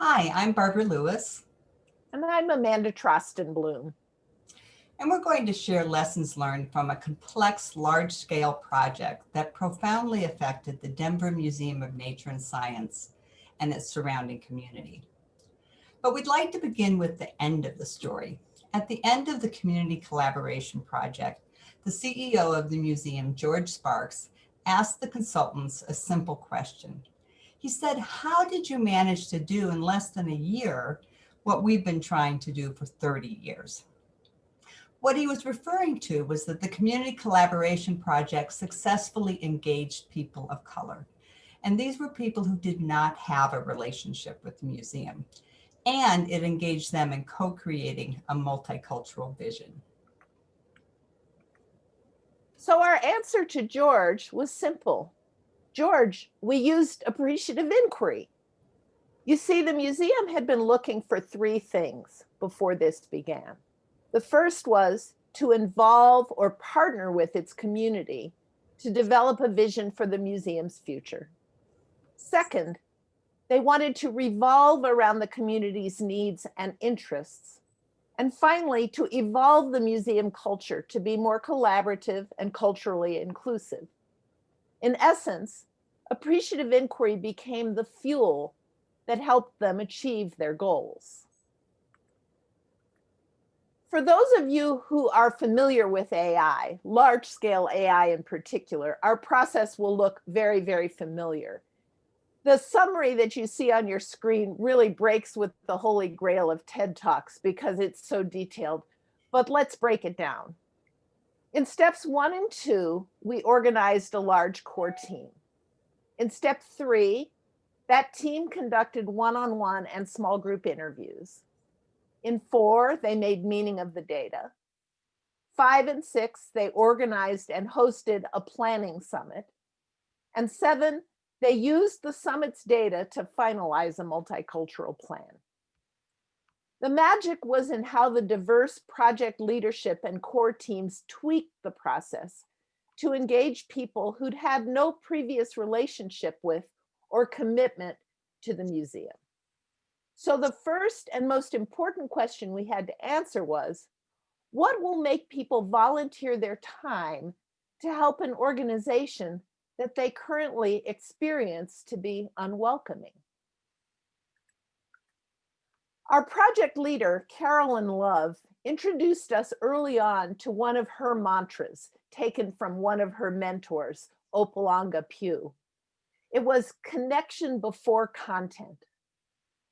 Hi, I'm Barbara Lewis, And I'm Amanda Trosten-Bloom. and we're going to share lessons learned from a complex, large-scale project that profoundly affected the Denver Museum of Nature and Science and its surrounding community. But we'd like to begin with the end of the story. At the end of the Community Collaboration Project, the CEO of the museum, George Sparks, asked the consultants a simple question. He said, "How did you manage to do in less than a year what we've been trying to do for 30 years?" What he was referring to was that the Community Collaboration Project successfully engaged people of color. And these were people who did not have a relationship with the museum. And it engaged them in co-creating a multicultural vision. So our answer to George was simple. George, we used appreciative inquiry. You see, the museum had been looking for three things before this began. The first was to involve or partner with its community to develop a vision for the museum's future. Second, they wanted to revolve around the community's needs and interests. And finally, to evolve the museum culture to be more collaborative and culturally inclusive. In essence, appreciative inquiry became the fuel that helped them achieve their goals. For those of you who are familiar with AI, large-scale AI in particular, our process will look very, very familiar. The summary that you see on your screen really breaks with the holy grail of TED Talks because it's so detailed, but let's break it down. In steps 1 and 2, we organized a large core team. In step 3, that team conducted one-on-one and small group interviews. In 4, they made meaning of the data. 5 and 6, they organized and hosted a planning summit. And 7, they used the summit's data to finalize a multicultural plan. The magic was in how the diverse project leadership and core teams tweaked the process to engage people who'd had no previous relationship with or commitment to the museum. So the first and most important question we had to answer was, what will make people volunteer their time to help an organization that they currently experience to be unwelcoming? Our project leader, Carolyn Love, introduced us early on to one of her mantras taken from one of her mentors, Opalanga Pugh. It was connection before content.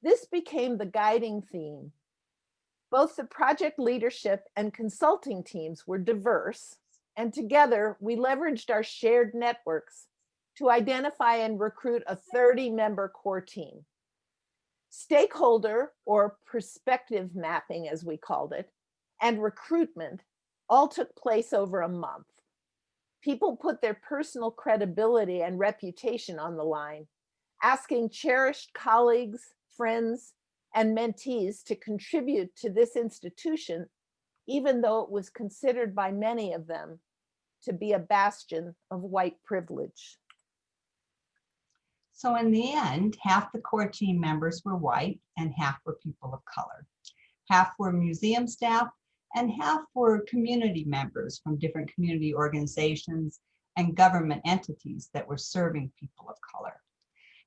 This became the guiding theme. Both the project leadership and consulting teams were diverse, and together we leveraged our shared networks to identify and recruit a 30-member core team. Stakeholder, or perspective mapping as we called it, and recruitment all took place over a month. People put their personal credibility and reputation on the line, asking cherished colleagues, friends, and mentees to contribute to this institution, even though it was considered by many of them to be a bastion of white privilege. So in the end, half the core team members were white and half were people of color. Half were museum staff and half were community members from different community organizations and government entities that were serving people of color.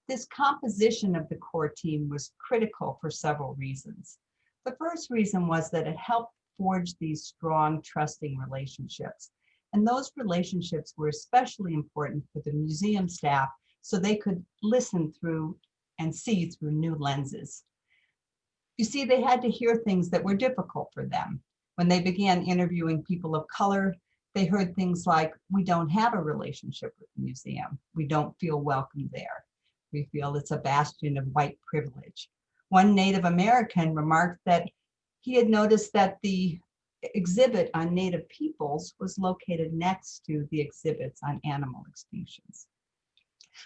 This composition of the core team was critical for several reasons. The first reason was that it helped forge these strong, trusting relationships. And those relationships were especially important for the museum staff so they could listen through and see through new lenses. You see, they had to hear things that were difficult for them. When they began interviewing people of color, they heard things like, "We don't have a relationship with the museum. We don't feel welcome there. We feel it's a bastion of white privilege." One Native American remarked that he had noticed that the exhibit on Native peoples was located next to the exhibits on animal extinctions.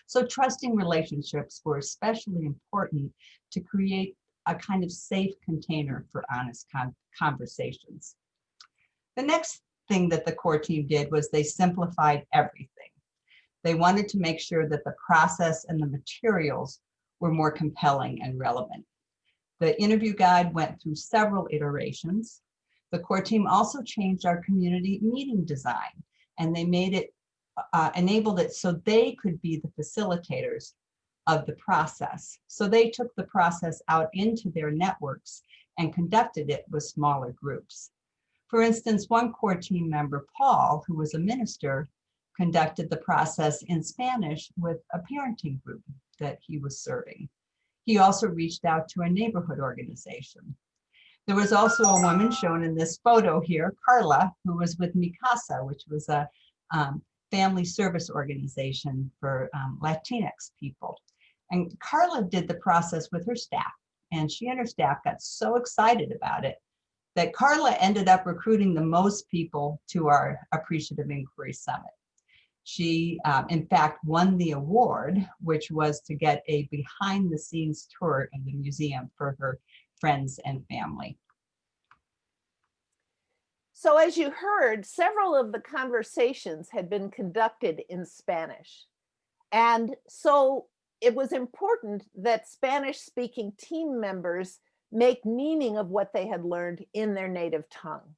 So trusting relationships were especially important to create a kind of safe container for honest conversations. The next thing that the core team did was they simplified everything. They wanted to make sure that the process and the materials were more compelling and relevant. The interview guide went through several iterations. The core team also changed our community meeting design, and they made it, enabled it so they could be the facilitators of the process. So they took the process out into their networks and conducted it with smaller groups. For instance, one core team member, Paul, who was a minister, conducted the process in Spanish with a parenting group that he was serving. He also reached out to a neighborhood organization. There was also a woman shown in this photo here, Carla, who was with Mikasa, which was a family service organization for Latinx people. And Carla did the process with her staff, and she and her staff got so excited about it that Carla ended up recruiting the most people to our Appreciative Inquiry Summit. She, in fact, won the award, which was to get a behind-the-scenes tour of the museum for her friends and family. So as you heard, several of the conversations had been conducted in Spanish. And so it was important that Spanish-speaking team members make meaning of what they had learned in their native tongue.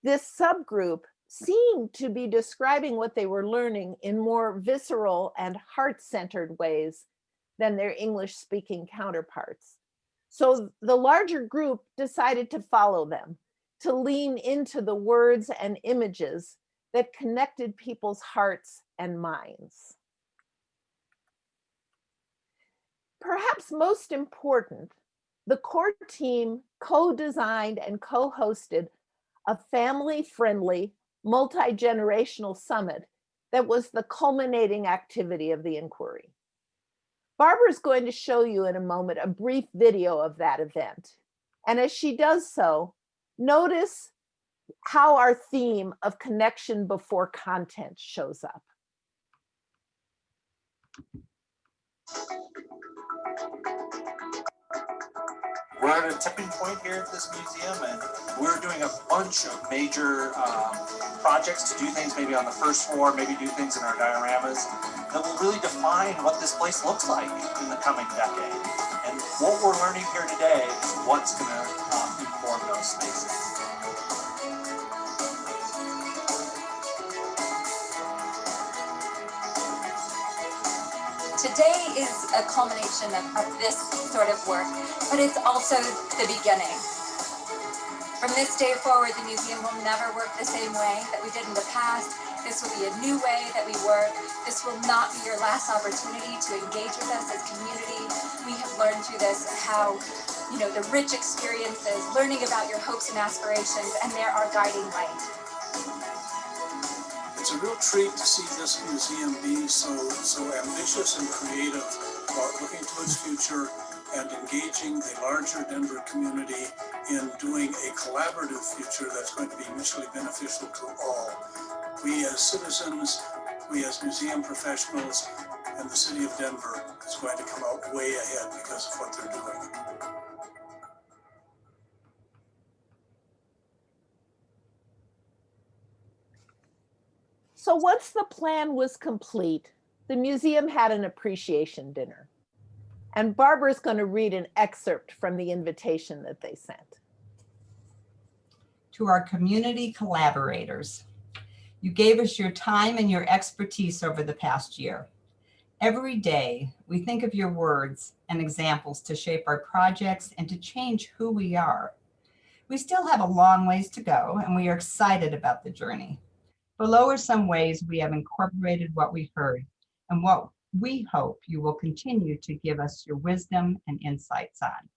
This subgroup seemed to be describing what they were learning in more visceral and heart-centered ways than their English-speaking counterparts. So the larger group decided to follow them, to lean into the words and images that connected people's hearts and minds. Perhaps most important, the core team co-designed and co-hosted a family-friendly, multi-generational summit that was the culminating activity of the inquiry. Barbara's going to show you in a moment a brief video of that event. And as she does so, notice how our theme of connection before content shows up. We're at a tipping point here at this museum, and we're doing a bunch of major projects to do things maybe on the first floor, maybe do things in our dioramas that will really define what this place looks like in the coming decade. And what we're learning here today is what's going to inform those spaces. Today is a culmination of this sort of work, but it's also the beginning. From this day forward, the museum will never work the same way that we did in the past. This will be a new way that we work. This will not be your last opportunity to engage with us as community. We have learned through this how, the rich experiences, learning about your hopes and aspirations, and they're our guiding light. It's a real treat to see this museum be so ambitious and creative about looking to its future and engaging the larger Denver community in doing a collaborative future that's going to be mutually beneficial to all. We as citizens, we as museum professionals, and the city of Denver is going to come out way ahead because of what they're doing. So once the plan was complete, the museum had an appreciation dinner. And Barbara's going to read an excerpt from the invitation that they sent. To our community collaborators, you gave us your time and your expertise over the past year. Every day, we think of your words and examples to shape our projects and to change who we are. We still have a long ways to go, and we are excited about the journey. Below are some ways we have incorporated what we heard and what we hope you will continue to give us your wisdom and insights on.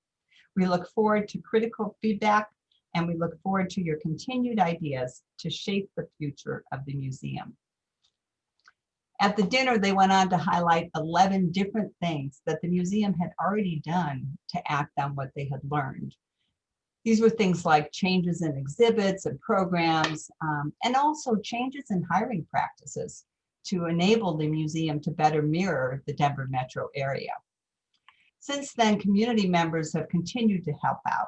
We look forward to critical feedback, and we look forward to your continued ideas to shape the future of the museum. At the dinner, they went on to highlight 11 different things that the museum had already done to act on what they had learned. These were things like changes in exhibits and programs, and also changes in hiring practices to enable the museum to better mirror the Denver metro area. Since then, community members have continued to help out.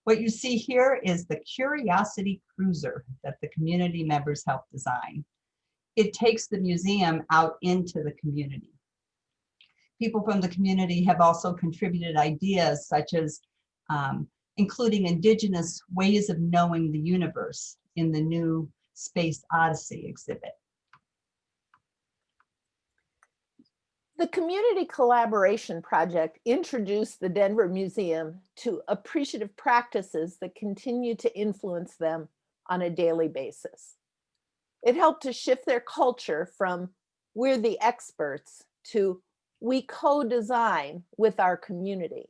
What you see here is the Curiosity Cruiser that the community members helped design. It takes the museum out into the community. People from the community have also contributed ideas such as including indigenous ways of knowing the universe in the new Space Odyssey exhibit. The Community Collaboration Project introduced the Denver Museum to appreciative practices that continue to influence them on a daily basis. It helped to shift their culture from "we're the experts" to "we co-design with our community."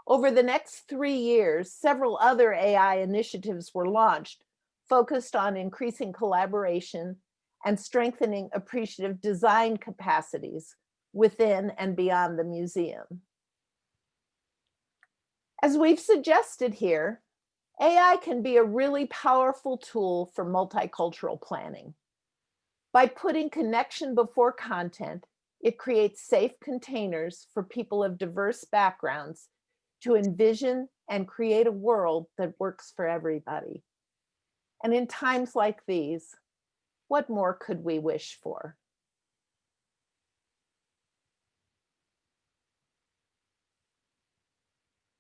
Over the next 3 years, several other AI initiatives were launched, focused on increasing collaboration and strengthening appreciative design capacities within and beyond the museum. As we've suggested here, AI can be a really powerful tool for multicultural planning. By putting connection before content, it creates safe containers for people of diverse backgrounds to envision and create a world that works for everybody. And in times like these, what more could we wish for?